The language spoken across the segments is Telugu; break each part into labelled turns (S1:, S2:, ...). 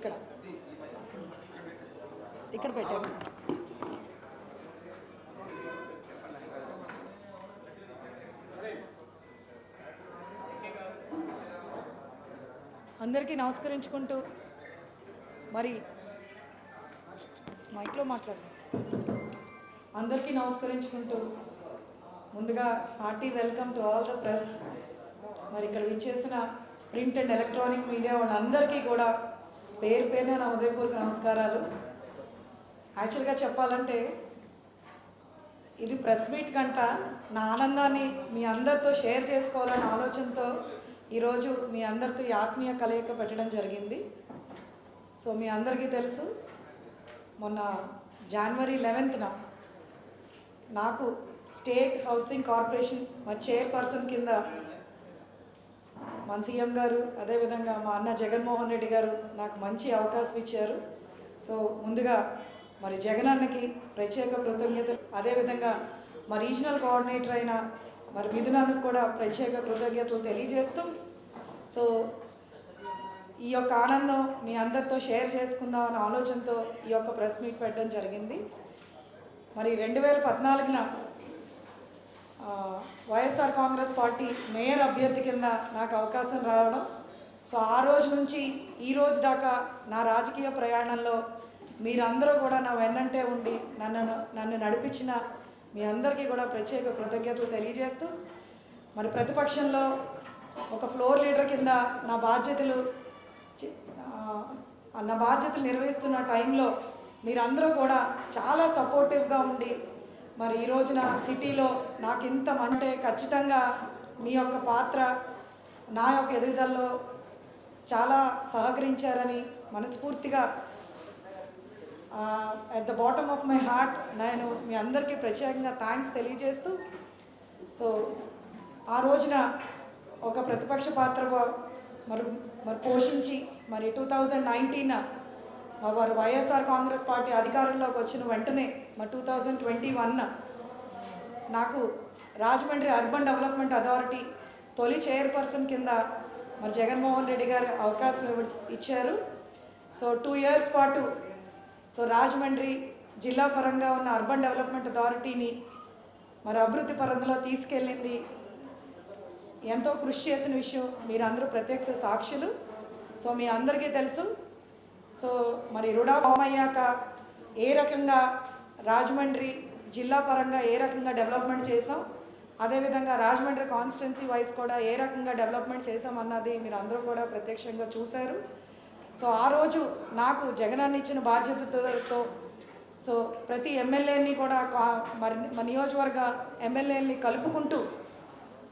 S1: ఇక్కడ ఇక్కడ పెట్టాను. అందరికీ నమస్కరించుకుంటూ మరి మైక్లో మాట్లాడు. అందరికీ నమస్కరించుకుంటూ ముందుగా hearty welcome to all the press. మరి ఇక్కడ విచ్చేసిన ప్రింట్ అండ్ ఎలక్ట్రానిక్ మీడియా వాళ్ళందరికీ కూడా పేరు పేరున నా హృదయపూర్వక నమస్కారాలు. యాక్చువల్గా చెప్పాలంటే ఇది ప్రెస్ మీట్ కంట నా ఆనందాన్ని మీ అందరితో షేర్ చేసుకోవాలనే ఆలోచనతో ఈరోజు మీ అందరితో ఈ ఆత్మీయ కలయిక పెట్టడం జరిగింది. సో మీ అందరికీ తెలుసు, మొన్న జనవరి 11న నాకు స్టేట్ హౌసింగ్ కార్పొరేషన్ మా చైర్పర్సన్ కింద మన సీఎం గారు అదేవిధంగా మా అన్న జగన్మోహన్ రెడ్డి గారు నాకు మంచి అవకాశం ఇచ్చారు. సో ముందుగా మరి జగన్ అన్నకి ప్రత్యేక కృతజ్ఞతలు, అదేవిధంగా మా రీజనల్ కోఆర్డినేటర్ అయిన మరి మిథునానికి కూడా ప్రత్యేక కృతజ్ఞతలు తెలియజేస్తూ, సో ఈ యొక్క ఆనందం మీ అందరితో షేర్ చేసుకుందాం అనే ఆలోచనతో ఈ యొక్క ప్రెస్ మీట్ పెట్టడం జరిగింది. మరి 2014న వైఎస్ఆర్ కాంగ్రెస్ పార్టీ మేయర్ అభ్యర్థి కింద నాకు అవకాశం రావడం, సో ఆ రోజు నుంచి ఈ రోజు దాకా నా రాజకీయ ప్రయాణంలో మీరందరూ కూడా నా వెన్నంటే ఉండి నన్ను నడిపించిన మీ అందరికీ కూడా ప్రత్యేక కృతజ్ఞతలు తెలియజేస్తూ, మరి ప్రతిపక్షంలో ఒక ఫ్లోర్ లీడర్ కింద నా బాధ్యతలు నిర్వహిస్తున్న టైంలో మీరందరూ కూడా చాలా సపోర్టివ్గా ఉండి మరి ఈ రోజున సిటీలో నాకు ఇంత అంటే ఖచ్చితంగా మీ యొక్క పాత్ర నా యొక్క ఎదుగుదలలో చాలా సహకరించారని మనస్ఫూర్తిగా at the bottom of my heart నేను మీ అందరికీ ప్రత్యేకంగా థ్యాంక్స్ తెలియజేస్తూ, సో ఆ రోజున ఒక ప్రతిపక్ష పాత్ర మరి పోషించి మరి 2019 వారు వైఎస్ఆర్ కాంగ్రెస్ పార్టీ అధికారంలోకి వచ్చిన వెంటనే మరి 2021 నాకు రాజమండ్రి అర్బన్ డెవలప్మెంట్ అథారిటీ తొలి చైర్పర్సన్ కింద మరి జగన్మోహన్ రెడ్డి గారు అవకాశం ఇచ్చారు. సో 2 years పాటు సో రాజమండ్రి జిల్లా పరంగా ఉన్న అర్బన్ డెవలప్మెంట్ అథారిటీని మరి అభివృద్ధి పరంలో తీసుకెళ్ళింది ఎంతో కృషి చేసిన విషయం మీరందరూ ప్రత్యక్ష సాక్షులు. సో మీ అందరికీ తెలుసు, సో మరి రుడా ఫామ్ అయ్యాక ఏ రకంగా రాజమండ్రి జిల్లా పరంగా ఏ రకంగా డెవలప్మెంట్ చేసాం, అదేవిధంగా రాజమండ్రి కాన్స్టిట్యున్సీ వైజ్ కూడా ఏ రకంగా డెవలప్మెంట్ చేసాం అన్నది మీరు అందరూ కూడా ప్రత్యక్షంగా చూశారు. సో ఆ రోజు నాకు జగనన్న ఇచ్చిన బాధ్యతతో సో ప్రతి ఎమ్మెల్యేని కూడా మరి మా నియోజకవర్గ ఎమ్మెల్యేని కలుపుకుంటూ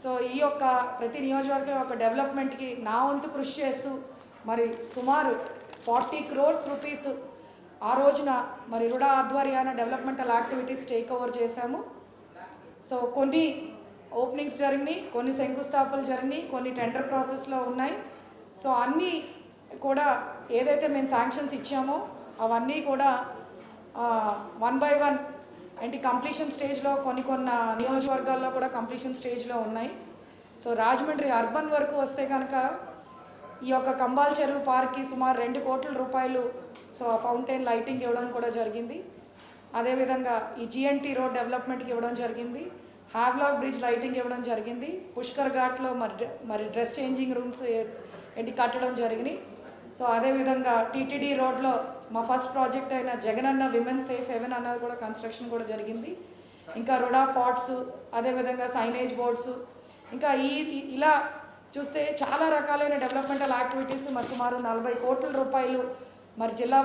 S1: సో ఈ యొక్క ప్రతి నియోజకవర్గం యొక్క డెవలప్మెంట్కి నా వంతు కృషి చేస్తూ మరి సుమారు 40 crores రూపీస్ ఆ రోజున మరి రుడా ఆధ్వర్యాన డెవలప్మెంటల్ యాక్టివిటీస్ టేక్ ఓవర్ చేశాము. సో కొన్ని ఓపెనింగ్స్ జరిగినాయి, కొన్ని శంకుస్థాపనలు జరిగినాయి, కొన్ని టెండర్ ప్రాసెస్లో ఉన్నాయి. సో అన్నీ కూడా ఏదైతే మేము శాంక్షన్స్ ఇచ్చామో అవన్నీ కూడా 1 by 1 అంటే కంప్లీషన్ స్టేజ్లో కొన్ని నియోజకవర్గాల్లో కూడా కంప్లీషన్ స్టేజ్లో ఉన్నాయి. సో రాజమండ్రి అర్బన్ వరకు వస్తే కనుక ఈ యొక్క కంబాల్ చెరువు పార్క్కి సుమారు 2 కోట్ల రూపాయలు సో ఫౌంటైన్ లైటింగ్ ఇవ్వడం కూడా జరిగింది. అదేవిధంగా ఈ జిఎన్టీ రోడ్ డెవలప్మెంట్కి ఇవ్వడం జరిగింది, హ్యావ్లాక్ బ్రిడ్జ్ లైటింగ్ ఇవ్వడం జరిగింది, పుష్కర్ ఘాట్లో మరి డ్రెస్ చేంజింగ్ రూమ్స్ కట్టడం జరిగినాయి. సో అదేవిధంగా టీటీడీ రోడ్లో మా ఫస్ట్ ప్రాజెక్ట్ అయిన జగనన్న విమెన్ సేఫ్ హెవెన్ అన్నది కూడా కన్స్ట్రక్షన్ కూడా జరిగింది. ఇంకా రుడా పాట్స్, అదేవిధంగా సైనేజ్ బోర్డ్స్, ఇంకా ఇలా చూస్తే చాలా రకాలైన డెవలప్మెంటల్ యాక్టివిటీస్ మరి సుమారు 40 కోట్ల రూపాయలు మరి జిల్లా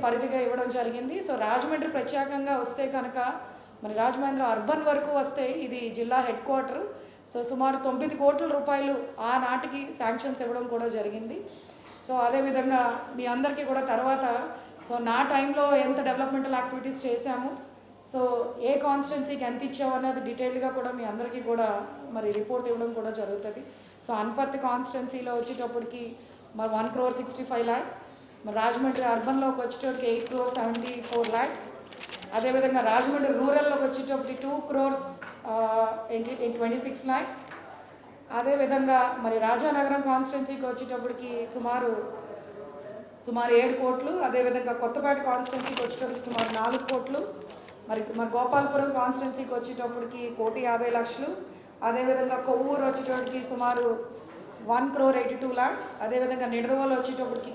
S1: పరిధిగా ఇవ్వడం జరిగింది. సో రాజమండ్రి ప్రత్యేకంగా వస్తే కనుక మరి రాజమండ్రి అర్బన్ వరకు వస్తే ఇది జిల్లా హెడ్ క్వార్టర్. సో సుమారు 9 కోట్ల రూపాయలు ఆనాటికి శాంక్షన్స్ ఇవ్వడం కూడా జరిగింది. సో అదేవిధంగా మీ అందరికీ కూడా తర్వాత సో నా టైంలో ఎంత డెవలప్మెంటల్ యాక్టివిటీస్ చేశాము, సో ఏ కాన్స్టిట్యున్సీకి ఎంత ఇచ్చాము అనేది డీటెయిల్గా కూడా మీ అందరికీ కూడా మరి రిపోర్ట్ ఇవ్వడం కూడా జరుగుతుంది. సో అనపర్తి కాన్స్టిట్యున్సీలో వచ్చేటప్పటికి మరి 1,65 lakhs, మరి రాజమండ్రి అర్బన్లోకి వచ్చేటప్పటికి 8,74 lakhs, అదేవిధంగా రాజమండ్రి రూరల్లోకి వచ్చేటప్పటికి 2,26 lakhs, అదేవిధంగా మరి రాజానగరం కాన్స్టిట్యున్సీకి వచ్చేటప్పటికి సుమారు సుమారు 7 కోట్లు, అదేవిధంగా కొత్తపేట కాన్స్టిట్యున్సీకి వచ్చేటప్పటికి సుమారు 4 కోట్లు, మరి గోపాలపురం కాన్స్టిట్యున్సీకి వచ్చేటప్పటికి 1,50,00,000, అదేవిధంగా కొవ్వూరు వచ్చేటప్పటికి సుమారు 1,82,00,000, అదేవిధంగా నిడదవోలు వచ్చేటప్పటికి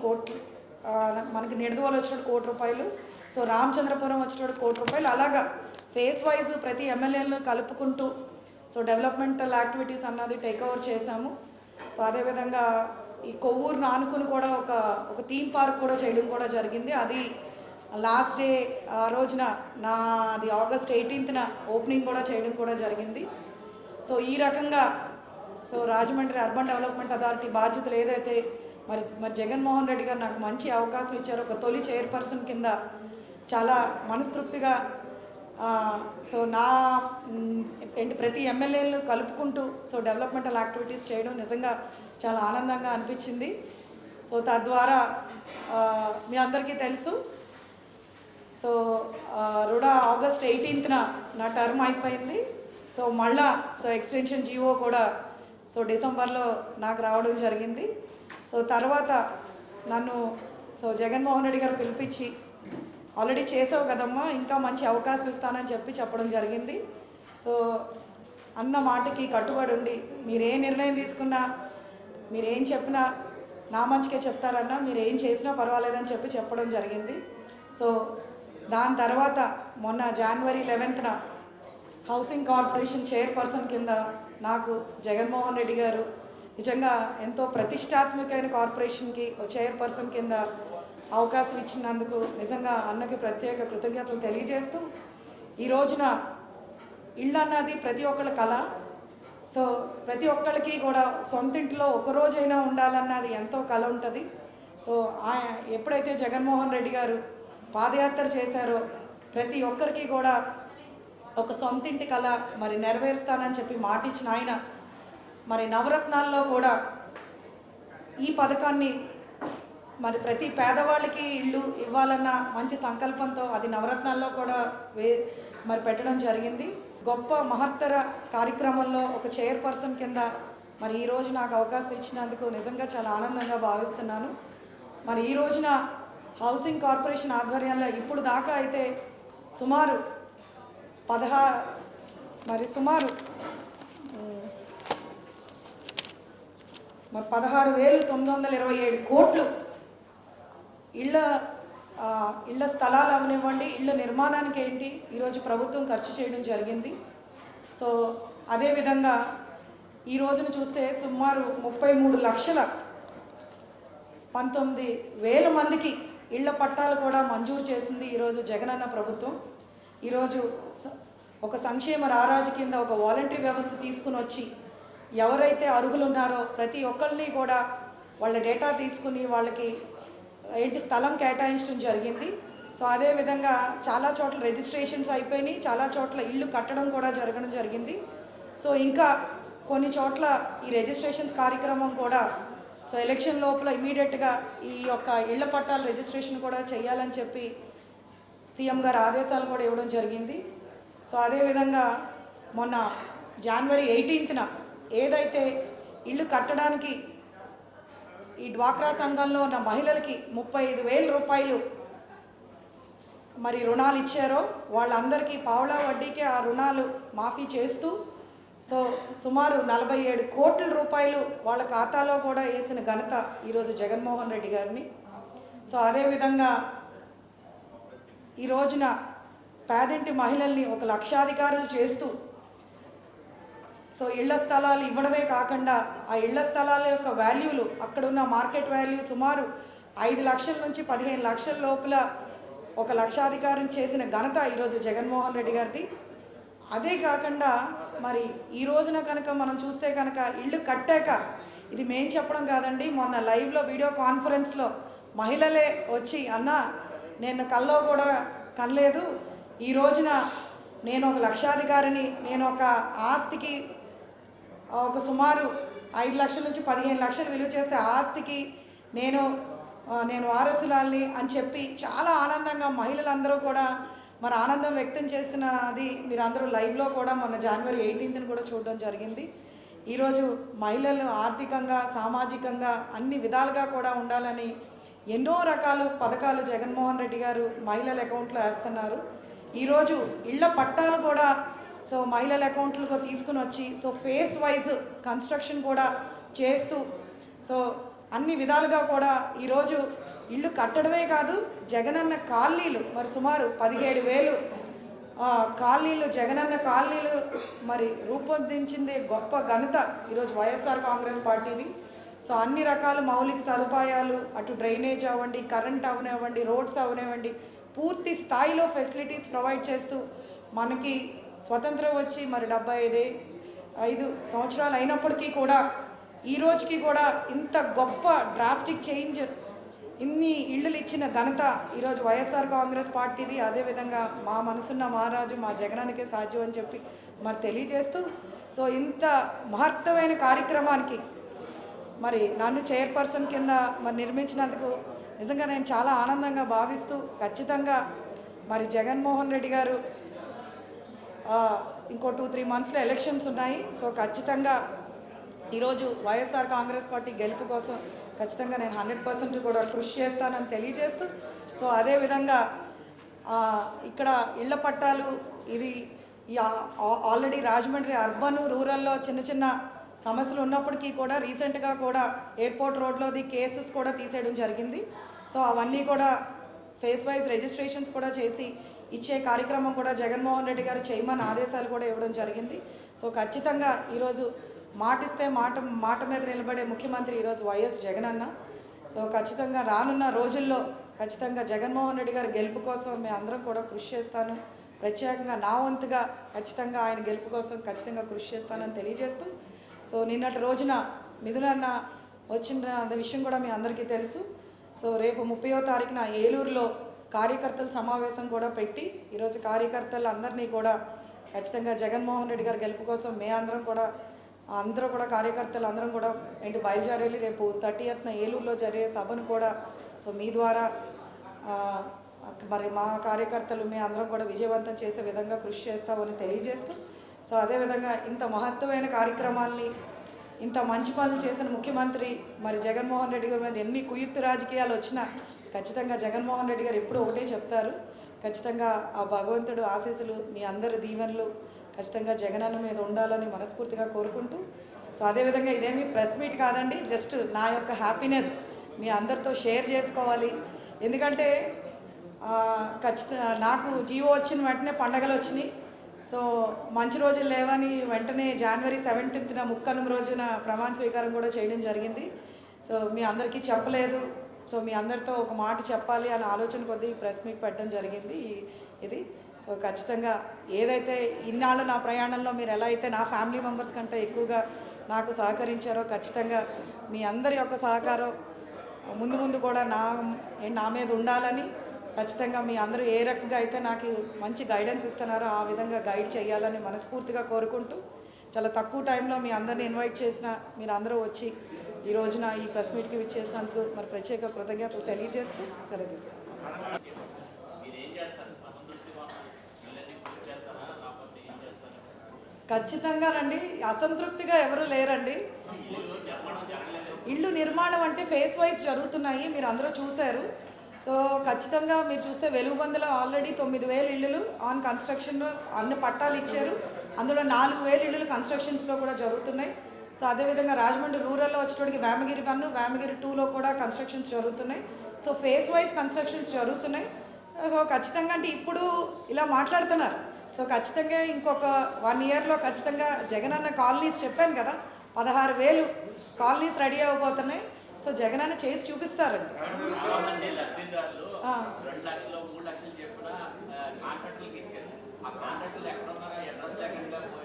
S1: మనకి నిడదవోలు వచ్చేటప్పుడు ₹1,00,00,000, సో రామచంద్రపురం వచ్చేటప్పుడు ₹1,00,00,000, అలాగా ఫేస్ వైజ్ ప్రతి ఎమ్మెల్యేలను కలుపుకుంటూ సో డెవలప్మెంటల్ యాక్టివిటీస్ అన్నది టేక్ ఓవర్ చేశాము. సో అదేవిధంగా ఈ కొవ్వూరును ఆనుకుని కూడా ఒక థీమ్ పార్క్ కూడా చేయడం కూడా జరిగింది. అది లాస్ట్ డే ఆ రోజున అది ఆగస్ట్ 18న ఓపెనింగ్ కూడా చేయడం కూడా జరిగింది. సో ఈ రకంగా so Rajahmundry urban development authority బాధ్యతలు ఏదైతే మరి జగన్మోహన్ రెడ్డి గారు నాకు మంచి అవకాశం ఇచ్చారు, ఒక తొలి చైర్పర్సన్ కింద చాలా మనస్తృప్తిగా సో ప్రతి ఎమ్మెల్యేలను కలుపుకుంటూ సో డెవలప్మెంటల్ యాక్టివిటీస్ చేయడం నిజంగా చాలా ఆనందంగా అనిపించింది. సో తద్వారా మీ అందరికీ తెలుసు, సో రుడా ఆగస్ట్ 18న నా టర్మ్ అయిపోయింది. సో మళ్ళా సో ఎక్స్టెన్షన్ జీవో కూడా సో డిసెంబర్లో నాకు రావడం జరిగింది. సో తర్వాత నన్ను సో జగన్మోహన్ రెడ్డి గారు పిలిపించి ఆల్రెడీ చేసావు కదమ్మా, ఇంకా మంచి అవకాశం ఇస్తానని చెప్పడం జరిగింది. సో అన్న మాటకి కట్టుబడి ఉండి మీరు ఏ నిర్ణయం తీసుకున్నా, మీరు ఏం చెప్పినా నా మంచికే చెప్తారన్నా, మీరు ఏం చేసినా పర్వాలేదని చెప్పడం జరిగింది. సో దాని తర్వాత మొన్న జనవరి 11న హౌసింగ్ కార్పొరేషన్ చైర్పర్సన్ కింద నాకు జగన్మోహన్ రెడ్డి గారు నిజంగా ఎంతో ప్రతిష్టాత్మకమైన కార్పొరేషన్కి చైర్పర్సన్ కింద అవకాశం ఇచ్చినందుకు నిజంగా అన్నకి ప్రత్యేక కృతజ్ఞతలు తెలియజేస్తూ, ఈ రోజున ఇళ్ళు అన్నది ప్రతి ఒక్కళ్ళ కళ. సో ప్రతి ఒక్కళ్ళకి కూడా సొంత ఇంట్లో ఒకరోజైనా ఉండాలన్నది ఎంతో కళ ఉంటుంది. సో ఎప్పుడైతే జగన్మోహన్ రెడ్డి గారు పాదయాత్ర చేశారో ప్రతి ఒక్కరికి కూడా ఒక సొంత ఇంటి కళ మరి నెరవేరుస్తానని మాట ఇచ్చిన ఆయన మరి నవరత్నాల్లో కూడా ఈ పథకాన్ని మరి ప్రతి పేదవాళ్ళకి ఇల్లు ఇవ్వాలన్న మంచి సంకల్పంతో అది నవరత్నాల్లో కూడా మరి పెట్టడం జరిగింది. గొప్ప మహత్తర కార్యక్రమంలో ఒక చైర్పర్సన్ కింద మరి ఈరోజు నాకు అవకాశం ఇచ్చినందుకు నిజంగా చాలా ఆనందంగా భావిస్తున్నాను. మరి ఈ రోజున హౌసింగ్ కార్పొరేషన్ ఆధ్వర్యంలో ఇప్పుడు దాకా అయితే సుమారు 16,927 కోట్లు ఇళ్ళ స్థలాలు అవనివ్వండి, ఇళ్ళ నిర్మాణానికి ఏంటి ఈరోజు ప్రభుత్వం ఖర్చు చేయడం జరిగింది. సో అదేవిధంగా ఈ రోజున చూస్తే సుమారు 33,19,000 మందికి ఇళ్ల పట్టాలు కూడా మంజూరు చేసింది ఈరోజు జగనన్న ప్రభుత్వం. ఈరోజు ఒక సంక్షేమ రారాజు కింద ఒక వాలంటరీ వ్యవస్థ తీసుకుని వచ్చి ఎవరైతే అర్హులు ఉన్నారో ప్రతి ఒక్కరిని కూడా వాళ్ళ డేటా తీసుకుని వాళ్ళకి స్థలం కేటాయించడం జరిగింది. సో అదేవిధంగా చాలా చోట్ల రిజిస్ట్రేషన్స్ అయిపోయినాయి, చాలా చోట్ల ఇళ్ళు కట్టడం కూడా జరగడం జరిగింది. సో ఇంకా కొన్ని చోట్ల ఈ రిజిస్ట్రేషన్స్ కార్యక్రమం కూడా సో ఎలక్షన్ లోపల ఇమీడియట్గా ఈ యొక్క ఇళ్ల పట్టాల రిజిస్ట్రేషన్ కూడా చేయాలని సీఎం గారు ఆదేశాలు కూడా ఇవ్వడం జరిగింది. సో అదేవిధంగా మొన్న జనవరి 18న ఏదైతే ఇల్లు కట్టడానికి ఈ డ్వాక్రా సంఘంలో ఉన్న మహిళలకి 35,000 రూపాయలు మరి రుణాలు ఇచ్చారో వాళ్ళందరికీ పావలా వడ్డీకే ఆ రుణాలు మాఫీ చేస్తూ సో సుమారు 47 కోట్ల రూపాయలు వాళ్ళ ఖాతాలో కూడా వేసిన ఘనత ఈరోజు జగన్మోహన్ రెడ్డి గారిని. సో అదేవిధంగా ఈ రోజున పేదింటి మహిళల్ని ఒక లక్షాధికారులు చేస్తూ సో ఇళ్ల స్థలాలు ఇవ్వడమే కాకుండా ఆ ఇళ్ల స్థలాల యొక్క వాల్యూలు అక్కడున్న మార్కెట్ వాల్యూ సుమారు 5 లక్షల నుంచి 15 లక్షల లోపల ఒక లక్షాధికారం చేసిన ఘనత ఈరోజు జగన్మోహన్ రెడ్డి గారిది. అదే కాకుండా మరి ఈ రోజున కనుక మనం చూస్తే కనుక ఇళ్ళు కట్టాక ఇది మేము చెప్పడం కాదండి, మొన్న లైవ్లో వీడియో కాన్ఫరెన్స్లో మహిళలే వచ్చి అన్న నేను కల్లో కూడా కనలేదు, ఈ రోజున నేను ఒక లక్షాధికారిని, నేను ఒక ఆస్తికి ఒక సుమారు 5 లక్షల నుంచి 15 లక్షలు విలువ చేసే ఆస్తికి నేను వారసురాల్ని అని చెప్పి చాలా ఆనందంగా మహిళలందరూ కూడా మరి ఆనందం వ్యక్తం చేసినది మీరు అందరూ లైవ్లో కూడా మొన్న జనవరి 18న కూడా చూడడం జరిగింది. ఈరోజు మహిళలు ఆర్థికంగా సామాజికంగా అన్ని విధాలుగా కూడా ఉండాలని ఎన్నో రకాల పథకాలు జగన్మోహన్ రెడ్డి గారు మహిళల అకౌంట్లో వేస్తున్నారు. ఈరోజు ఇళ్ల పట్టాలు కూడా సో మహిళల అకౌంట్లకు తీసుకుని వచ్చి సో ఫేస్ వైజ్ కన్స్ట్రక్షన్ కూడా చేస్తూ సో అన్ని విధాలుగా కూడా ఈరోజు ఇల్లు కట్టడమే కాదు, జగనన్న కాలనీలు మరి సుమారు 17,000 కాలనీలు, జగనన్న కాలనీలు మరి రూపొందించింది గొప్ప ఘనత ఈరోజు వైఎస్ఆర్ కాంగ్రెస్ పార్టీది. సో అన్ని రకాల మౌలిక సదుపాయాలు, అటు డ్రైనేజ్ అవ్వండి, కరెంట్ అవనివ్వండి, రోడ్స్ అవనివ్వండి, పూర్తి స్థాయిలో ఫెసిలిటీస్ ప్రొవైడ్ చేస్తూ మనకి స్వతంత్రం వచ్చి మరి 75 సంవత్సరాలు అయినప్పటికీ కూడా ఈ రోజుకి కూడా ఇంత గొప్ప డ్రాస్టిక్ చేంజ్, ఇన్ని ఇళ్ళు ఇచ్చిన ఘనత ఈరోజు వైఎస్ఆర్ కాంగ్రెస్ పార్టీది. అదేవిధంగా మా మనసున్న మహారాజు మా జగనానికే సాధ్యం అని చెప్పి మరి తెలియజేస్తూ సో ఇంత మహత్తమైన కార్యక్రమానికి మరి నన్ను చైర్పర్సన్ కింద మరి నిర్మించినందుకు నిజంగా నేను చాలా ఆనందంగా భావిస్తూ, ఖచ్చితంగా మరి జగన్మోహన్ రెడ్డి గారు ఇంకో 2-3 మంత్స్లో ఎలక్షన్స్ ఉన్నాయి. సో ఖచ్చితంగా ఈరోజు వైఎస్ఆర్ కాంగ్రెస్ పార్టీ గెలుపు కోసం ఖచ్చితంగా నేను 100% కూడా కృషి చేస్తానని తెలియజేస్తూ సో అదేవిధంగా ఇక్కడ ఇళ్ల పట్టాలు ఇది ఆల్రెడీ రాజమండ్రి అర్బన్ రూరల్లో చిన్న చిన్న సమస్యలు ఉన్నప్పటికీ కూడా రీసెంట్గా కూడా ఎయిర్పోర్ట్ రోడ్లోది కేసెస్ కూడా తీసేయడం జరిగింది. సో అవన్నీ కూడా ఫేస్ వైజ్ రిజిస్ట్రేషన్స్ కూడా చేసి ఇచ్చే కార్యక్రమం కూడా జగన్మోహన్ రెడ్డి గారు చేయమని ఆదేశాలు కూడా ఇవ్వడం జరిగింది. సో ఖచ్చితంగా ఈరోజు మాటిస్తే మాట మీద నిలబడే ముఖ్యమంత్రి ఈరోజు వైఎస్ జగనన్న. సో ఖచ్చితంగా రానున్న రోజుల్లో ఖచ్చితంగా జగన్మోహన్ రెడ్డి గారి గెలుపు కోసం మేము అందరం కూడా కృషి చేస్తాను. ప్రత్యేకంగా నా వంతుగా ఖచ్చితంగా ఆయన గెలుపు కోసం ఖచ్చితంగా కృషి చేస్తానని తెలియజేస్తూ సో నిన్నటి రోజున మిథునన్న వచ్చిన విషయం కూడా మీ అందరికీ తెలుసు. సో రేపు 30వ తారీఖున ఏలూరులో కార్యకర్తల సమావేశం కూడా పెట్టి ఈరోజు కార్యకర్తలు అందరినీ కూడా ఖచ్చితంగా జగన్మోహన్ రెడ్డి గారి గెలుపు కోసం అందరూ కూడా కార్యకర్తలు అందరం కూడా బయలుదేరాలి. రేపు 30th ఏలూరులో జరిగే సభను కూడా సో మీ ద్వారా మరి మా కార్యకర్తలు మీ అందరం కూడా విజయవంతం చేసే విధంగా కృషి చేస్తామని తెలియజేస్తూ సో అదేవిధంగా ఇంత మహత్తమైన కార్యక్రమాల్ని, ఇంత మంచి పనులు చేసిన ముఖ్యమంత్రి మరి జగన్మోహన్ రెడ్డి గారి మీద ఎన్ని కుయుక్తి రాజకీయాలు వచ్చినా ఖచ్చితంగా జగన్మోహన్ రెడ్డి గారు ఎప్పుడూ ఒకటే చెప్తారు, ఖచ్చితంగా ఆ భగవంతుడు ఆశీస్సులు మీ అందరి దీవెనలు ఖచ్చితంగా జగనన్న మీద ఉండాలని మనస్ఫూర్తిగా కోరుకుంటూ సో అదేవిధంగా ఇదేమీ ప్రెస్ మీట్ కాదండి, జస్ట్ నా యొక్క హ్యాపీనెస్ మీ అందరితో షేర్ చేసుకోవాలి. ఎందుకంటే ఖచ్చితంగా నాకు జీవో వచ్చిన వెంటనే పండగలు వచ్చినాయి. సో మంచి రోజులు లేవని వెంటనే January 17th ముక్కనుమ రోజున ప్రమాణ స్వీకారం కూడా చేయడం జరిగింది. సో మీ అందరికీ చెప్పలేదు, సో మీ అందరితో ఒక మాట చెప్పాలి అనే ఆలోచన కొద్దీ ప్రెస్ మీట్ పెట్టడం జరిగింది ఇది. సో ఖచ్చితంగా ఏదైతే ఇన్నాళ్ళు నా ప్రయాణంలో మీరు ఎలా అయితే నా ఫ్యామిలీ మెంబర్స్ కంటే ఎక్కువగా నాకు సహకరించారో ఖచ్చితంగా మీ అందరి యొక్క సహకారం ముందు కూడా నా మీద ఉండాలని, ఖచ్చితంగా మీ అందరూ ఏ రకంగా అయితే నాకు మంచి గైడెన్స్ ఇస్తున్నారో ఆ విధంగా గైడ్ చేయాలని మనస్ఫూర్తిగా కోరుకుంటూ చాలా తక్కువ టైంలో మీ అందరిని ఇన్వైట్ చేసిన మీరు అందరూ వచ్చి ఈ రోజున ఈ ప్రెస్ మీట్కి విచ్చేసినందుకు మరి ప్రత్యేక కృతజ్ఞతలు తెలియజేస్తూ సెలవు తీసుకుంటాను. ఖచ్చితంగా రండి, అసంతృప్తిగా ఎవరు లేరండి. ఇళ్ళు నిర్మాణం అంటే ఫేస్ వైజ్ జరుగుతున్నాయి, మీరు అందరూ చూశారు. సో ఖచ్చితంగా మీరు చూస్తే వెలుగుబందులో ఆల్రెడీ 9,000 ఇళ్ళు ఆన్ కన్స్ట్రక్షన్లో అన్ని పట్టాలు ఇచ్చారు. అందులో 4,000 ఇళ్ళు కన్స్ట్రక్షన్స్లో కూడా జరుగుతున్నాయి. సో అదేవిధంగా రాజమండ్రి రూరల్లో వచ్చేటికి వేమగిరి 1, వేమగిరి 2లో కూడా కన్స్ట్రక్షన్స్ జరుగుతున్నాయి. సో ఫేస్ వైజ్ కన్స్ట్రక్షన్స్ జరుగుతున్నాయి. సో ఖచ్చితంగా అంటే ఇప్పుడు ఇలా మాట్లాడుతున్నారు. సో ఖచ్చితంగా ఇంకొక 1 yearలో ఖచ్చితంగా జగనన్న కాలనీస్ చెప్పాను కదా, 16,000 కాలనీస్ రెడీ అవ్వబోతున్నాయి. సో జగనన్న చేసి చూపిస్తారండి.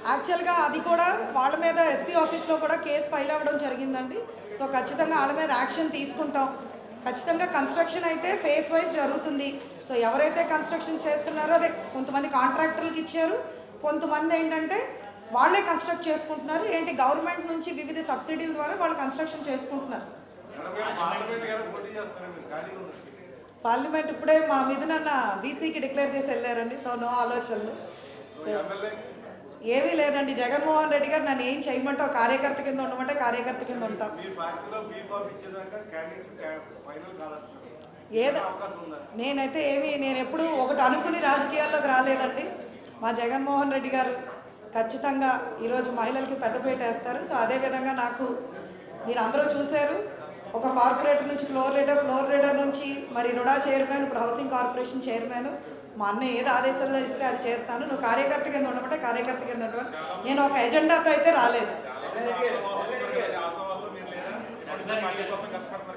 S1: యాక్చువల్గా అది కూడా వాళ్ళ మీద ఎస్పీ ఆఫీస్లో కూడా కేసు ఫైల్ అవ్వడం జరిగిందండి. సో ఖచ్చితంగా వాళ్ళ మీద యాక్షన్ తీసుకుంటాం. ఖచ్చితంగా కన్స్ట్రక్షన్ అయితే ఫేస్ వైజ్ జరుగుతుంది. సో ఎవరైతే కన్స్ట్రక్షన్ చేస్తున్నారో అదే కొంతమంది కాంట్రాక్టర్లకు ఇచ్చారు, కొంతమంది ఏంటంటే వాళ్ళే కన్స్ట్రక్ట్ చేసుకుంటున్నారు. గవర్నమెంట్ నుంచి వివిధ సబ్సిడీల ద్వారా వాళ్ళు కన్స్ట్రక్షన్ చేసుకుంటున్నారు. పార్లమెంట్ ఇప్పుడే మా మిథునన్న బీసీకి డిక్లేర్ చేసి వెళ్ళారండి. సో నో ఆలోచనలు ఏమీ లేదండి. జగన్మోహన్ రెడ్డి గారు నన్ను ఏం చేయమంటే కార్యకర్త కింద ఉండమంటే కార్యకర్త కింద ఉంటాం. నేనైతే నేను ఎప్పుడు ఒకటి అనుకుని రాజకీయాల్లోకి రాలేదండి. మా జగన్మోహన్ రెడ్డి గారు ఖచ్చితంగా ఈరోజు మహిళలకి పెద్దపీట వేస్తారు. సో అదేవిధంగా నాకు మీరు అందరూ చూశారు, ఒక కార్పొరేటర్ నుంచి ఫ్లోర్ లీడర్ నుంచి మరి రుడా చైర్మన్, ఇప్పుడు హౌసింగ్ కార్పొరేషన్ చైర్మన్. మా అన్న ఏది ఆదేశాలు ఇస్తే అది చేస్తాను. నువ్వు కార్యకర్త కింద ఉండమంటే కార్యకర్త కింద ఉండడం. నేను ఒక ఎజెండాతో అయితే రాలేదు.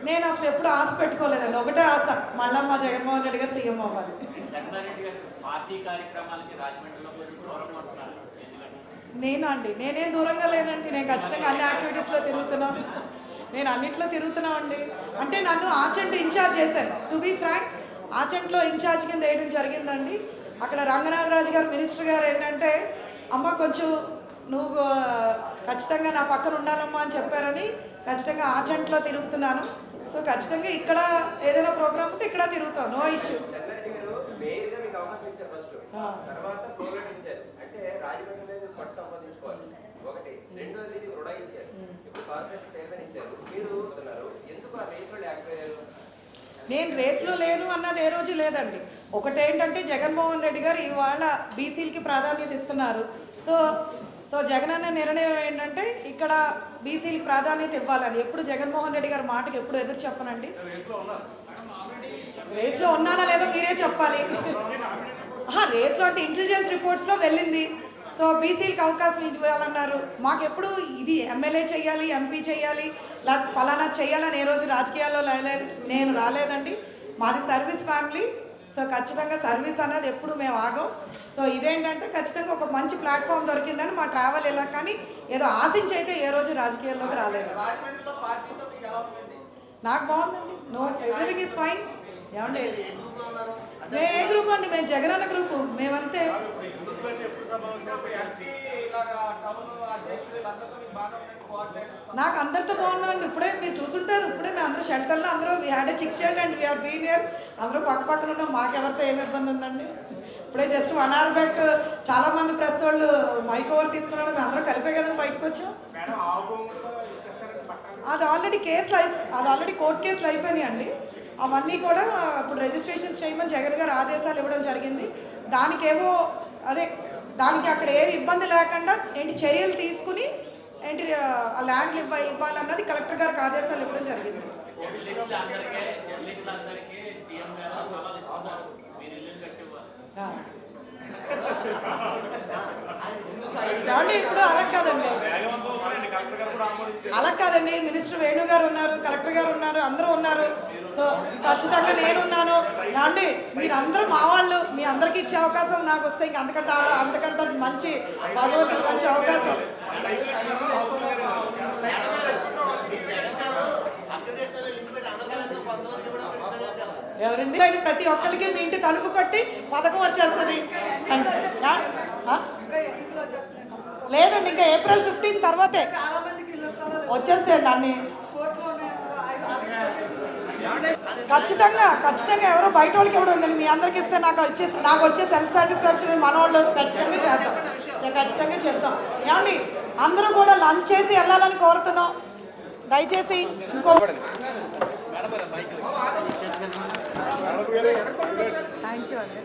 S1: నేను అసలు ఎప్పుడు ఆశ పెట్టుకోలేదండి. ఒకటే ఆశ, మళ్ళీ మా జగన్మోహన్ రెడ్డి గారు సీఎం అవ్వాలి. నేనేం దూరంగా లేనండి. నేను ఖచ్చితంగా అన్ని యాక్టివిటీస్లో తిరుగుతున్నాను. నేను అన్నింటిలో తిరుగుతున్నామండి. అంటే నన్ను ఆచంట్ ఇన్ఛార్జ్ చేశాను. టు బీ ఫ్రాంక్, ఆచంట్లో ఇన్ఛార్జ్ కింద వేయడం జరిగిందండి. అక్కడ రంగనాథరాజు గారు మినిస్టర్ గారు ఏంటంటే, అమ్మ కొంచెం నువ్వు ఖచ్చితంగా నా పక్కన ఉండాలమ్మా అని చెప్పారని ఖచ్చితంగా ఆచంట్లో తిరుగుతున్నాను. సో ఖచ్చితంగా ఇక్కడ ఏదైనా ప్రోగ్రామ్ ఉంటే ఇక్కడ తిరుగుతాను, నో ఇష్యూ. నేను రేస్లో లేను అన్నది ఏ రోజు లేదండి. ఒకటేంటంటే జగన్మోహన్ రెడ్డి గారు ఇవాళ బీసీలకి ప్రాధాన్యత ఇస్తున్నారు. సో జగన్ అన్న నిర్ణయం ఏంటంటే ఇక్కడ బీసీలకి ప్రాధాన్యత ఇవ్వాలని. ఎప్పుడు జగన్మోహన్ రెడ్డి గారి మాటకి ఎప్పుడు ఎదురు చెప్పనండి. రేస్లో ఉన్నానా లేదో మీరే చెప్పాలి. రేస్లో అంటే ఇంటెలిజెన్స్ రిపోర్ట్స్లో వెళ్ళింది. సో బీసీలకు అవకాశం ఇవ్వాలన్నారు. మాకెప్పుడు ఇది ఎమ్మెల్యే చేయాలి, ఎంపీ చేయాలి, లేకపోతే ఫలానా చేయాలని ఏ రోజు రాజకీయాల్లో నేను రాలేదండి. మాది సర్వీస్ ఫ్యామిలీ. సో ఖచ్చితంగా సర్వీస్ అనేది ఎప్పుడు మేము ఆగం. సో ఇదేంటంటే ఖచ్చితంగా ఒక మంచి ప్లాట్ఫామ్ దొరికిందని మా ట్రావెల్ ఇలా, కానీ ఏదో ఆశించి అయితే ఏ రోజు రాజకీయాల్లోకి రాలేదు. నాకు బాగుందండి. No, everything is fine. ఏమండి మేము ఏ గ్రూప్ అండి? మేము జగనన్న గ్రూపు. మేమంతే. నాకు అందరితో బాగున్నాండి. ఇప్పుడే మీరు చూసుంటారు. ఇప్పుడే మేము అందరూ షెల్టర్లో అందరూ we had a chit chat and we are been here. అందరూ పక్కన ఉన్నాం. మాకెవరితో ఏమి ఇబ్బంది ఉందండి? ఇప్పుడే జస్ట్ 1 hour బ్యాక్ చాలా మంది ప్రెస్ వాళ్ళు మైక్ ఓవర్ తీసుకున్నాడు. మేము అందరూ కలిపే కదండి బయటకు వచ్చాం. అది ఆల్రెడీ కోర్టు కేసులు అయిపోయినాయి అండి. అవన్నీ కూడా ఇప్పుడు రిజిస్ట్రేషన్స్ చేయమని జగన్ గారు ఆదేశాలు ఇవ్వడం జరిగింది. దానికేమో దానికి అక్కడ ఏమి ఇబ్బంది లేకుండా చర్యలు తీసుకుని ఆ ల్యాండ్లు ఇవ్వాలన్నది కలెక్టర్ గారికి ఆదేశాలు ఇవ్వడం జరిగింది. ఇప్పుడు అలా కాదండి. మినిస్టర్ వేణు గారు ఉన్నారు, కలెక్టర్ గారు ఉన్నారు, అందరూ ఉన్నారు. సో ఖచ్చితంగా నేనున్నాను. ఏమండి మీరందరూ మా వాళ్ళు, మీ అందరికీ ఇచ్చే అవకాశం నాకు వస్తే ఇంక అంతకంటే మంచి భగవంతుడు మంచి అవకాశం. ఎవరండి? ప్రతి ఒక్కరికి మీ ఇంటి తలుపు కొట్టి పథకం వచ్చేస్తుంది. లేదండి, ఇంకా April 15 తర్వాతే వచ్చేస్తాయండి అన్ని. ఖచ్చితంగా ఎవరో బయట వాళ్ళకి ఎవరు ఉందండి. మీ అందరికి ఇస్తే నాకు వచ్చే సెల్ఫ్ సాటిస్ఫాక్షన్ మనవాళ్ళు ఖచ్చితంగా చెప్తాం. ఏమండి అందరూ కూడా లంచ్ చేసి వెళ్ళాలని కోరుతున్నాం. దయచేసి ఇంకో థ్యాంక్ యూ అండి.